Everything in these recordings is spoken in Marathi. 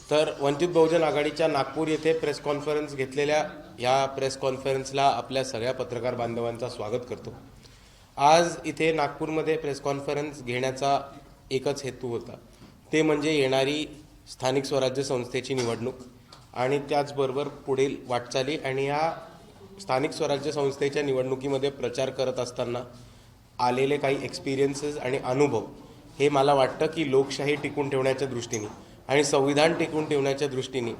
तर वंचित बहुजन आघाडीच्या नागपूर येथे प्रेस कॉन्फरन्स घेतलेल्या या प्रेस कॉन्फरन्सला आपल्या सगळ्या पत्रकार बांधवांचा स्वागत करतो। आज इथे नागपूरमध्ये प्रेस कॉन्फरन्स घेण्याचा एकच हेतू होता, ते म्हणजे येणारी स्थानिक स्वराज्य संस्थेची निवडणूक आणि त्याचबरोबर पुढील वाटचाली आणि या स्थानिक स्वराज्य संस्थेच्या निवडणुकीमध्ये प्रचार करत असताना आलेले काही एक्सपिरियन्सेस आणि अनुभव हे मला वाटतं की लोकशाही टिकून ठेवण्याच्या दृष्टीने आणि संविधान टिकून ठेवण्याच्या दृष्टीने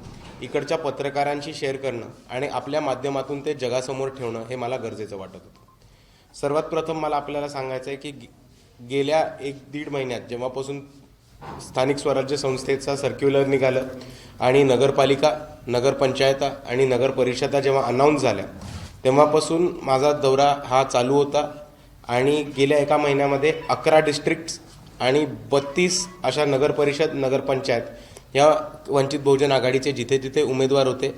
इकडच्या पत्रकारांशी शेअर करणं आणि आपल्या माध्यमातून ते जगासमोर ठेवणं हे मला गरजेचं वाटत होतं। सर्वात प्रथम मला आपल्याला सांगायचं आहे की गेल्या 1-1.5 महिन्यात जेव्हापासून स्थानिक स्वराज्य संस्थेचा सर्क्युलर निघालं आणि नगरपालिका, नगरपंचायता आणि नगर परिषदा जेव्हा अनाऊन्स झाल्या तेव्हापासून माझा दौरा हा चालू होता आणि गेल्या एका महिन्यामध्ये 11 डिस्ट्रिक्ट्स आणि 32 अशा नगर परिषद, नगरपंचायत या वंचित बहुजन आघाडीचे जिथे जिथे उमेदवार होते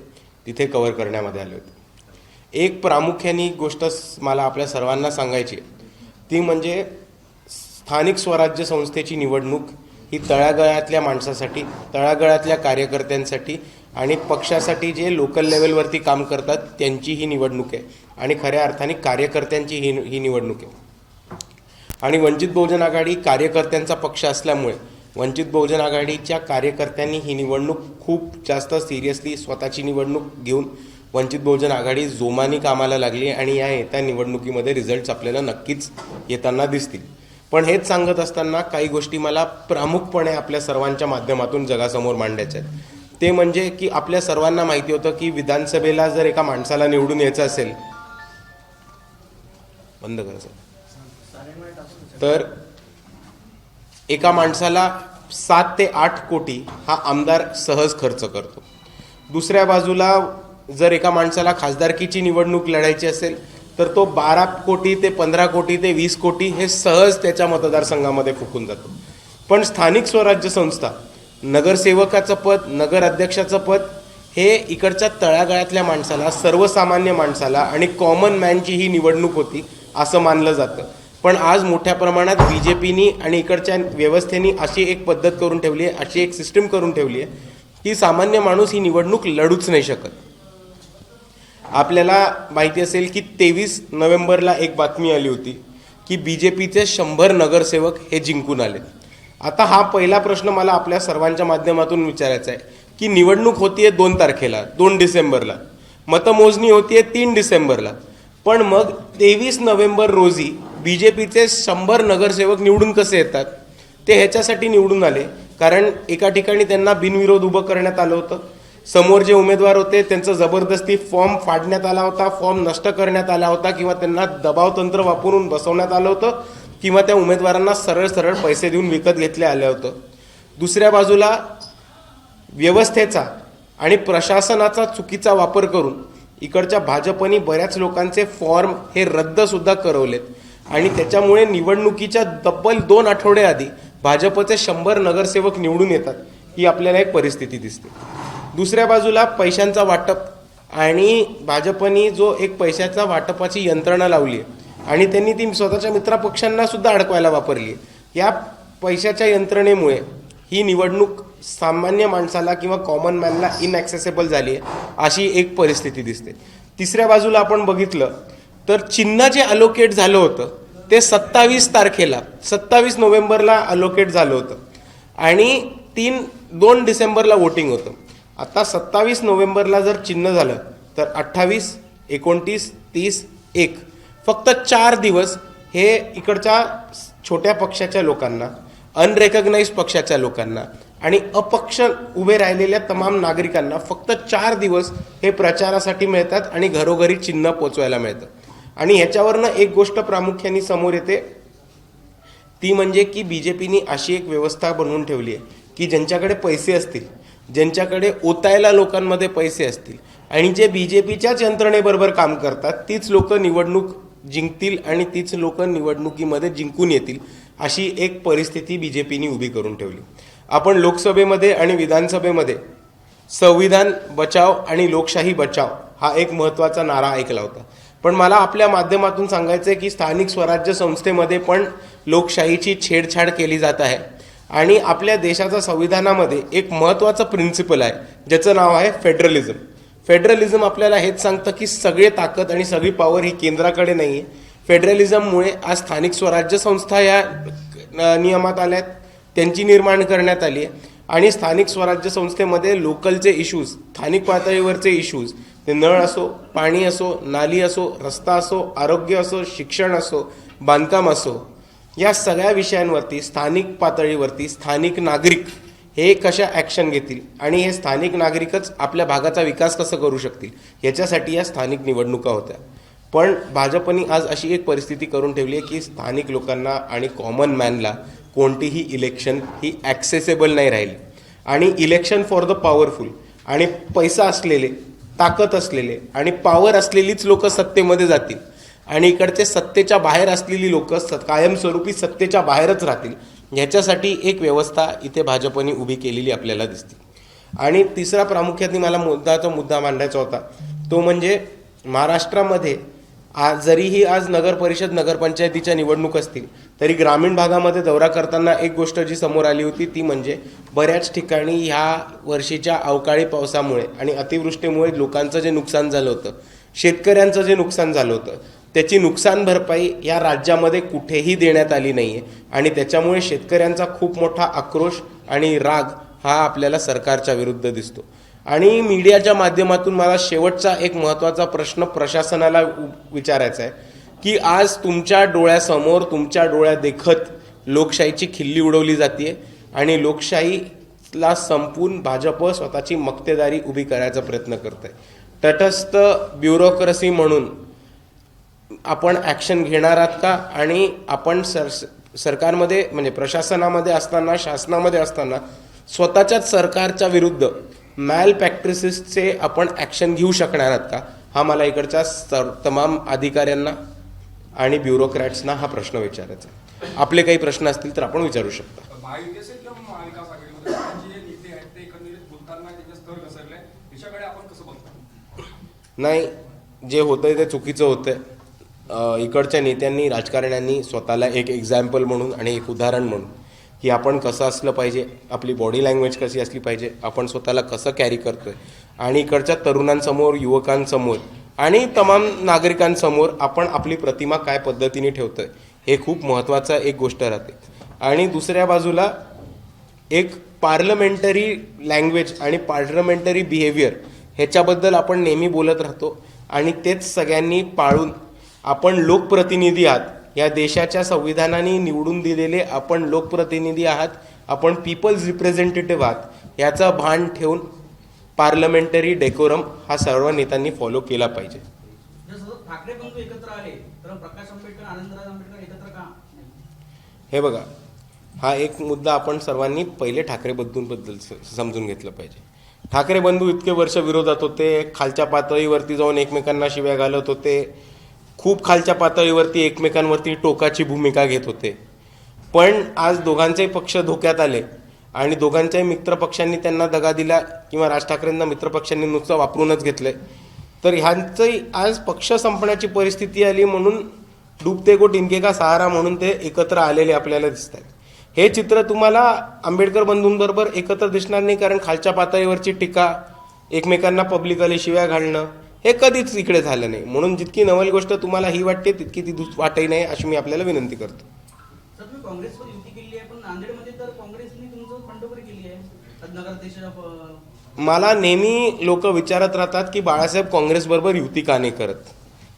तिथे कव्हर करण्यामध्ये आले होते। एक प्रामुख्याने गोष्ट मला आपल्या सर्वांना सांगायची ती म्हणजे स्थानिक स्वराज्य संस्थेची निवडणूक ही तळागाळातल्या माणसासाठी, तळागाळातल्या कार्यकर्त्यांसाठी आणि पक्षासाठी जे लोकल लेवलवरती काम करतात त्यांची ही निवडणूक आहे आणि खऱ्या अर्थाने कार्यकर्त्यांची ही निवडणूक आहे। आणि वंचित बहुजन आघाडी कार्यकर्त्यांचा पक्ष असल्यामुळे वंचित बहुजन आघाडीच्या कार्यकर्त्यांनी ही निवडणूक खूप जास्त सिरियसली स्वतःची निवडणूक घेऊन वंचित बहुजन आघाडी जोमाने कामाला लागली आणि या येत्या निवडणुकीमध्ये रिझल्ट्स आपल्याला नक्कीच येताना दिसतील। पण हेच सांगत असताना काही गोष्टी मला प्रामुख्याने आपल्या सर्वांच्या माध्यमातून जगासमोर मांडायच्या आहेत। ते म्हणजे की आपल्या सर्वांना माहिती होतं की विधानसभेला जर एका माणसाला निवडून यायचं असेल बंद करायचं तर एका माणसाला 7 ते 8 कोटी हा आमदार सहज खर्च करतो। दुसऱ्या बाजूला जर एका माणसाला खासदारकीची निवडणूक लढायची असेल तर तो 12 कोटी ते 15 कोटी ते 20 कोटी हे सहज त्याच्या मतदारसंघामध्ये फुकून जातो। पण स्थानिक स्वराज्य संस्था नगरसेवकाचं पद, नगर अध्यक्षाचं पद हे इकडच्या तळागाळातल्या माणसाला, सर्वसामान्य माणसाला आणि कॉमन मॅनची ही निवडणूक होती असं मानलं जातं। पण आज मोठ्या प्रमाणात बीजेपीनी आणि इकडच्या व्यवस्थेने अशी एक पद्धत करून ठेवली आहे, अशी एक सिस्टम करून ठेवली आहे की सामान्य माणूस ही निवडणूक लढूच नाही शकत। आपल्याला माहिती असेल की 23 नोव्हेंबरला एक बातमी आली होती की बीजेपीचे 100 नगरसेवक हे जिंकून आले। आता हा पहिला प्रश्न मला आपल्या सर्वांच्या माध्यमातून विचारायचा आहे की निवडणूक होतीये 2 तारखेला, 2 डिसेंबरला, मतमोजणी होतीये 3 डिसेंबरला, पण मग 23 नोव्हेंबर रोजी बीजेपीचे 100 नगरसेवक निवडून कसे येतात? ते ह्याच्यासाठी निवडून आले कारण एका ठिकाणी त्यांना बिनविरोध उभं करण्यात आलं होतं। समोर जे उमेदवार होते त्यांचं जबरदस्ती फॉर्म फाडण्यात आला होता, फॉर्म नष्ट करण्यात आला होता किंवा त्यांना दबाव तंत्र वापरून बसवण्यात आलं होतं किंवा त्या उमेदवारांना सरळ सरळ पैसे देऊन विकत घेतले आलं होतं। दुसऱ्या बाजूला व्यवस्थेचा आणि प्रशासनाचा चुकीचा वापर करून इकडच्या भाजपनी बऱ्याच लोकांचे फॉर्म हे रद्द सुद्धा करवलेत आणि त्याच्यामुळे निवडणुकीच्या तब्बल 2 आठवडे आधी भाजपचे 100 नगरसेवक निवडून येतात ही आपल्याला एक परिस्थिती दिसते। दुसऱ्या बाजूला पैशांचा वाटप आणि भाजपनी जो एक पैशाचा वाटपाची यंत्रणा लावली आहे आणि त्यांनी ती स्वतःच्या मित्रपक्षांना सुद्धा अडकवायला वापरली आहे। या पैशाच्या यंत्रणेमुळे ही निवडणूक सामान्य माणसाला किंवा कॉमन मॅनला इनॲक्सेसिबल झाली आहे अशी एक परिस्थिती दिसते। तिसऱ्या बाजूला आपण बघितलं तर चिन्ह जे अलोकेट झालं होतं ते 27 नोव्हेंबरला अलोकेट झालं होतं आणि 2 डिसेंबरला वोटिंग होतं। आता 27 नोव्हेंबरला जर चिन्ह झालं तर 28, 29, 30, 1 फक्त 4 दिवस हे इकडच्या छोट्या पक्षाच्या लोकांना, अनरेकग्नाइज पक्षाच्या लोकांना आणि अपक्ष उभे राहिलेल्या तमाम नागरिकांना फक्त 4 दिवस हे प्रचारासाठी मिळतात आणि घरोघरी चिन्ह पोचवायला मिळतं। आणि ह्याच्यावरनं एक गोष्ट प्रामुख्याने समोर येते ती म्हणजे की बीजेपीनी अशी एक व्यवस्था बनवून ठेवली आहे की ज्यांच्याकडे पैसे असतील, ज्यांच्याकडे ओतायला लोकांमध्ये पैसे असतील आणि जे बीजेपीच्याच यंत्रणेबरोबर काम करतात तीच लोक निवडणूक जिंकतील आणि तीच लोक निवडणुकीमध्ये जिंकून येतील अशी एक परिस्थिती बीजेपीने उभी करून ठेवली। आपण लोकसभेमध्ये आणि विधानसभेमध्ये संविधान बचाव आणि लोकशाही बचाव हा एक महत्त्वाचा नारा ऐकला होता, पण मला आपल्या माध्यमातून सांगायचं आहे की स्थानिक स्वराज्य संस्थेमध्ये पण लोकशाहीची छेडछाड केली जात आहे आणि आपल्या देशाच्या संविधानामध्ये एक महत्त्वाचं प्रिन्सिपल आहे ज्याचं नाव आहे फेडरलिझम. फेडरलिझम आपल्याला हेच सांगतं की सगळे ताकद आणि सगळी पॉवर ही केंद्राकडे नाही आहे. फेडरलिझममुळे आज स्थानिक स्वराज्य संस्था या नियमात आल्यात, त्यांची निर्माण करण्यात आली आहे आणि स्थानिक स्वराज्य संस्थेमध्ये लोकलचे इश्यूज, स्थानिक पातळीवरचे इश्यूज, ते नळ असो, पाणी असो, नाली असो, रस्ता असो, आरोग्य असो, शिक्षण असो, बांधकाम असो, या सगळ्या विषयांवरती स्थानिक पातळीवरती स्थानिक नागरिक हे कशा ॲक्शन घेतील आणि हे स्थानिक नागरिकच आपल्या भागाचा विकास कसं करू शकतील याच्यासाठी या स्थानिक निवडणुका होत्या. पण भाजपने आज अशी एक परिस्थिती करून ठेवली आहे की स्थानिक लोकांना आणि कॉमन मॅनला कोणतीही इलेक्शन ही ॲक्सेसेबल नाही राहिली आणि इलेक्शन फॉर द पॉवरफुल आणि पैसा असलेले, ताकद असलेले आणि पॉवर असलेलीच लोक सत्तेमध्ये जातील आणि इकडचे सत्तेच्या बाहेर असलेली लोक कायमस्वरूपी सत्तेच्या बाहेरच राहतील. ह्याच्यासाठी एक व्यवस्था इथे भाजपने उभी केलेली आपल्याला दिसते. आणि तिसरा प्रामुख्याने मला मुद्दा मांडायचा होता तो म्हणजे महाराष्ट्रामध्ये जरीही आज नगर परिषद नगरपंचायतीच्या निवडणूक असतील तरी ग्रामीण भागामध्ये दौरा करताना एक गोष्ट जी समोर आली होती ती म्हणजे बऱ्याच ठिकाणी ह्या वर्षीच्या अवकाळी पावसामुळे आणि अतिवृष्टीमुळे लोकांचं जे नुकसान झालं होतं, शेतकऱ्यांचं जे नुकसान झालं होतं, त्याची नुकसान भरपाई या राज्यामध्ये कुठेही देण्यात आली नाही आहे आणि त्याच्यामुळे शेतकऱ्यांचा खूप मोठा आक्रोश आणि राग हा आपल्याला सरकारच्या विरुद्ध दिसतो. आणि मीडियाच्या माध्यमातून मला शेवटचा एक महत्त्वाचा प्रश्न प्रशासनाला विचारायचा आहे की आज तुमच्या डोळ्यासमोर, तुमच्या डोळ्यादेखत लोकशाहीची खिल्ली उडवली जाते आणि लोकशाहीला संपून भाजप स्वतःची मक्तेदारी उभी करायचा प्रयत्न करत आहे. तटस्थ ब्युरोक्रेसी म्हणून आपण ॲक्शन घेणार आहात का? आणि आपण सरकारमध्ये म्हणजे प्रशासनामध्ये असताना, शासनामध्ये असताना स्वतःच्याच सरकारच्या विरुद्ध मॅल प्रॅक्टिसेसचे आपण ॲक्शन घेऊ शकणार आहात का? हा मला इकडच्या तमाम अधिकाऱ्यांना आणि ब्युरोक्रॅट्सना हा प्रश्न विचारायचा आहे. आपले काही प्रश्न असतील तर आपण विचारू शकता. नाही, जे होतंय ते चुकीचं होतंय. इकडच्या नेत्यांनी, राजकारण्यांनी स्वतःला एक एक्झाम्पल म्हणून आणि एक उदाहरण म्हणून की आपण कसं असलं पाहिजे, आपली बॉडी लँग्वेज कशी असली पाहिजे, आपण स्वतःला कसं कॅरी करतोय आणि इकडच्या तरुणांसमोर, युवकांसमोर आणि तमाम नागरिकांसमोर आपण आपली प्रतिमा काय पद्धतीने ठेवतोय हे खूप महत्त्वाचं एक गोष्ट राहते. आणि दुसऱ्या बाजूला एक पार्लमेंटरी लँग्वेज आणि पार्लमेंटरी बिहेवियर ह्याच्याबद्दल आपण नेहमी बोलत राहतो आणि तेच सगळ्यांनी पाळून आपण लोकप्रतिनिधी आहात, या देशाच्या संविधानाने निवडून दिलेले आपण लोकप्रतिनिधी आहात, आपण पीपल्स रिप्रेझेंटेटिव्ह आहात, याचं भान ठेवून पार्लमेंटरी डेकोरम हा सर्व नेत्यांनी फॉलो केला पाहिजे. ठाकरे बंधू एकत्र आले तर प्रकाश आंबेडकर, आनंदराज आंबेडकर एकत्र का? हे बघा, हा एक मुद्दा आपण सर्वांनी पहिले ठाकरे बंधूंबद्दल समजून घेतलं पाहिजे. ठाकरे बंधू इतके वर्ष विरोधात होते, खालच्या पातळीवरती जाऊन एकमेकांना शिव्या घालत होते, खूप खालच्या पातळीवरती एकमेकांवरती टोकाची भूमिका घेत होते. पण आज दोघांचेही पक्ष धोक्यात आले आणि दोघांच्याही मित्रपक्षांनी त्यांना दगा दिला किंवा राज ठाकरेंना मित्रपक्षांनी नुसतं वापरूनच घेतलंय. तर ह्यांचंही आज पक्ष संपण्याची परिस्थिती आली म्हणून डुबते को तिनके का सहारा म्हणून ते एकत्र आलेले आपल्याला दिसत आहेत. हे चित्र तुम्हाला आंबेडकर बंधूंबरोबर एकत्र दिसणार नाही, कारण खालच्या पातळीवरची टीका, एकमेकांना पब्लिकली शिव्या घालणं हे कधीच इकडे झालं नाही. म्हणून जितकी नवल गोष्ट तुम्हाला ही वाटते तितकी ती वाटही नाही, अशी मी आपल्याला विनंती करतो. सर, तुम्ही काँग्रेसवर युती केली आहे, पण नांदेडमध्ये तर काँग्रेसने तुमचं बंडखोरी केली आहे नगराध्यक्ष. मला नेहमी लोक विचारत राहतात की बाळासाहेब काँग्रेसबरोबर युती का नाही करत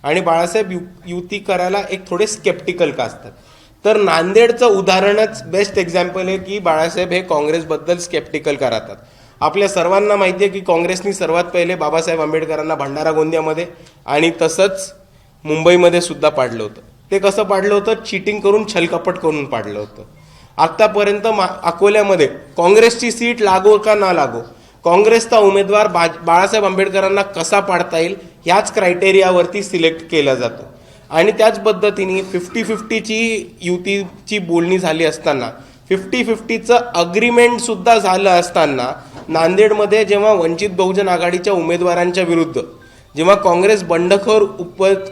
आणि बाळासाहेब युती करायला एक थोडे स्केप्टिकल का असतात. तर नांदेडचं उदाहरणच बेस्ट एक्झाम्पल आहे की बाळासाहेब हे काँग्रेसबद्दल स्केप्टिकल का राहतात. आपल्या सर्वांना माहिती आहे की काँग्रेसनी सर्वात पहिले बाबासाहेब आंबेडकरांना भंडारा गोंदियामध्ये आणि तसंच मुंबईमध्ये सुद्धा पाडलं होतं. ते कसं पाडलं होतं? चिटिंग करून, छलकपट करून पाडलं होतं. आत्तापर्यंत अकोल्यामध्ये काँग्रेसची सीट लागो का ना लागो, काँग्रेसचा उमेदवार बाळासाहेब आंबेडकरांना कसा पाडता येईल ह्याच क्रायटेरियावरती सिलेक्ट केला जातो. आणि त्याच पद्धतीने 50-50ची युतीची बोलणी झाली असताना, 50-50चं अग्रीमेंटसुद्धा झालं असताना, नांदेडमध्ये जेव्हा वंचित बहुजन आघाडीच्या उमेदवारांच्या विरुद्ध जेव्हा काँग्रेस बंडखोर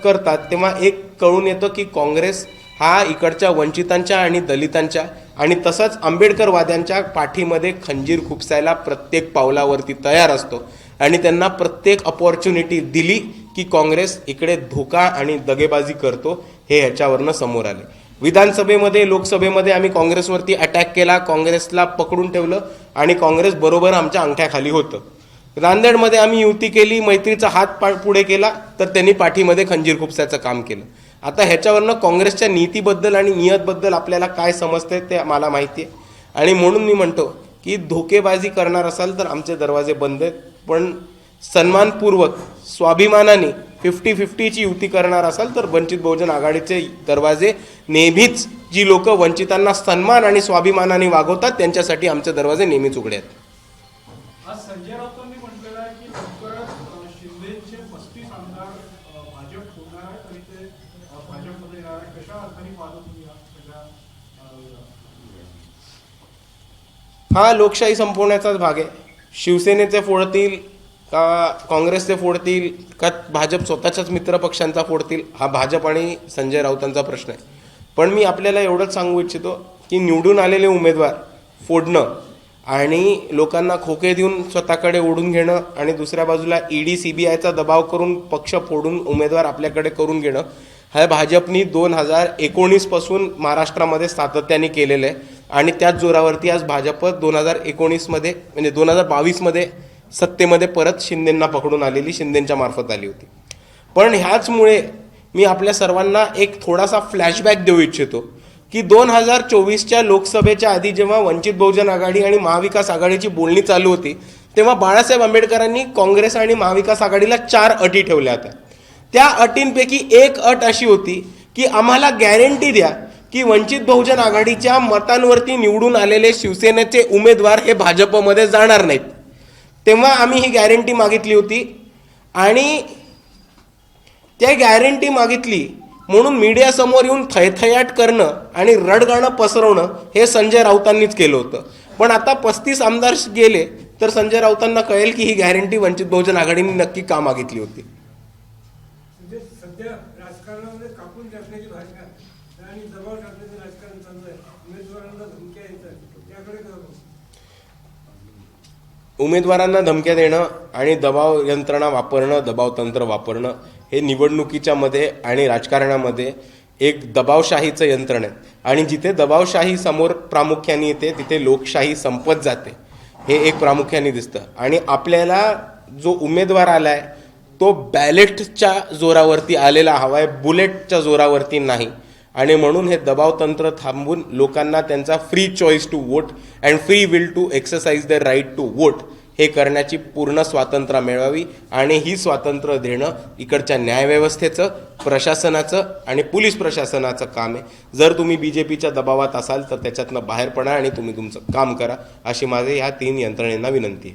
करतात तेव्हा एक कळून येतं की काँग्रेस हा इकडच्या वंचितांच्या आणि दलितांच्या आणि तसंच आंबेडकरवाद्यांच्या पाठीमध्ये खंजीर खुपसायला प्रत्येक पावलावरती तयार असतो आणि त्यांना प्रत्येक अपॉर्च्युनिटी दिली की काँग्रेस इकडे धोका आणि दगेबाजी करतो हे ह्याच्यावरनं समोर आले. विधानसभेमध्ये लोकसभेमध्ये आम्ही काँग्रेसवरती अटॅक केला, काँग्रेसला पकडून ठेवलं आणि काँग्रेस बरोबर आमच्या अंगठ्याखाली होतं. नांदेडमध्ये आम्ही युती केली, मैत्रीचा हात पुढे केला तर त्यांनी पाठीमध्ये खंजीर खुपसायचं काम केलं. आता ह्याच्यावरनं काँग्रेसच्या नीतीबद्दल आणि नियतबद्दल आपल्याला काय समजतंय ते मला माहिती आहे आणि म्हणून मी म्हणतो की धोकेबाजी करणार असाल तर आमचे दरवाजे बंद आहेत, पण सन्मानपूर्वक स्वाभिमानाने 50-50ची युती करणार असाल तर वंचित बहुजन आघाडीचे दरवाजे नेहमीच, जी लोक वंचितांना सन्मान आणि स्वाभिमानाने वागवतात त्यांच्यासाठी आमचे दरवाजे नेहमीच उघडे आहेत. आज संजय राऊतांनी म्हटलेलं आहे की लवकरच शिंदेचे 35 आमदार भाजप होणार आहे आणि ते भाजपमध्ये येणार आहे. कशा अर्थाने पाहता तुम्ही हा सगळा हा लोकशाही संपवण्याचाच भाग आहे. शिवसेनेचे फोडतील का काँग्रेसचे फोडतील का भाजप स्वतःच्याच मित्रपक्षांचा फोडतील, हा भाजप आणि संजय राऊतांचा प्रश्न आहे. पण मी आपल्याला एवढंच सांगू इच्छितो की निवडून आलेले उमेदवार फोडणं आणि लोकांना खोके देऊन स्वतःकडे ओढून घेणं आणि दुसऱ्या बाजूला ईडी CBIचा दबाव करून पक्ष फोडून उमेदवार आपल्याकडे करून घेणं, हा भाजपनी 2019 पासून महाराष्ट्रामध्ये सातत्याने केलेलं आहे आणि त्याच जोरावरती आज भाजप 2019 मध्ये म्हणजे 2022 मध्ये सत्तेमध्ये परत शिंदेंना पकडून आलेली, शिंदेंच्या मार्फत आली होती. पण ह्याचमुळे मी आपल्या सर्वांना एक थोडासा फ्लॅशबॅक देऊ इच्छितो की 2024च्या लोकसभेच्या आधी जेव्हा वंचित बहुजन आघाडी आणि महाविकास आघाडीची बोलणी चालू होती तेव्हा बाळासाहेब आंबेडकरांनी काँग्रेस आणि महाविकास आघाडीला 4 अटी ठेवल्या होत्या. त्या अटींपैकी एक अट अशी होती की आम्हाला गॅरंटी द्या की वंचित बहुजन आघाडीच्या मतांवरती निवडून आलेले शिवसेनेचे उमेदवार हे भाजपमध्ये जाणार नाहीत. तेव्हा आम्ही ही गॅरंटी मागितली होती आणि त्या गॅरंटी मागितली म्हणून मीडियासमोर येऊन थैथयाट करणं आणि रडगाणं पसरवणं हे संजय राऊतांनीच केलं होतं. पण आता 35 आमदार गेले तर संजय राऊतांना कळेल की ही गॅरंटी वंचित बहुजन आघाडीने नक्की का मागितली होती. म्हणजे सध्या राजकारणामध्ये कापून टाकण्याची भाषा आणि दबाव टाकण्याचं राजकारण चालू आहे. उमेदवारांना धमक्या येतात, त्याकडे काय बघू? उमेदवारांना धमक्या देणं आणि दबाव यंत्रणा वापरणं, दबाव तंत्र वापरणं हे निवडणुकीच्या मध्ये आणि राजकारणामध्ये एक दबावशाहीचं यंत्रण आहे आणि जिथे दबावशाही समोर प्रामुख्याने येते तिथे लोकशाही संपत जाते, हे एक प्रामुख्याने दिसतं. आणि आपल्याला जो उमेदवार आलाय तो बॅलेटच्या जोरावरती आलेला हवाय, बुलेटच्या जोरावरती नाही. आणि म्हणून हे दबाव तंत्र थांबवून लोकांना त्यांचा free choice to vote and free will to exercise the right to vote हे करण्याची पूर्ण स्वातंत्र्य मिळवावी आणि ही स्वातंत्र्य देणं इकडच्या न्यायव्यवस्थेचं, प्रशासनाचं आणि पोलीस प्रशासनाचं काम आहे. जर तुम्ही BJPच्या दबावात असाल तर त्याच्यातनं बाहेर पडा आणि तुम्ही तुमचं काम करा, अशी माझी ह्या 3 यंत्रणेंना विनंती आहे.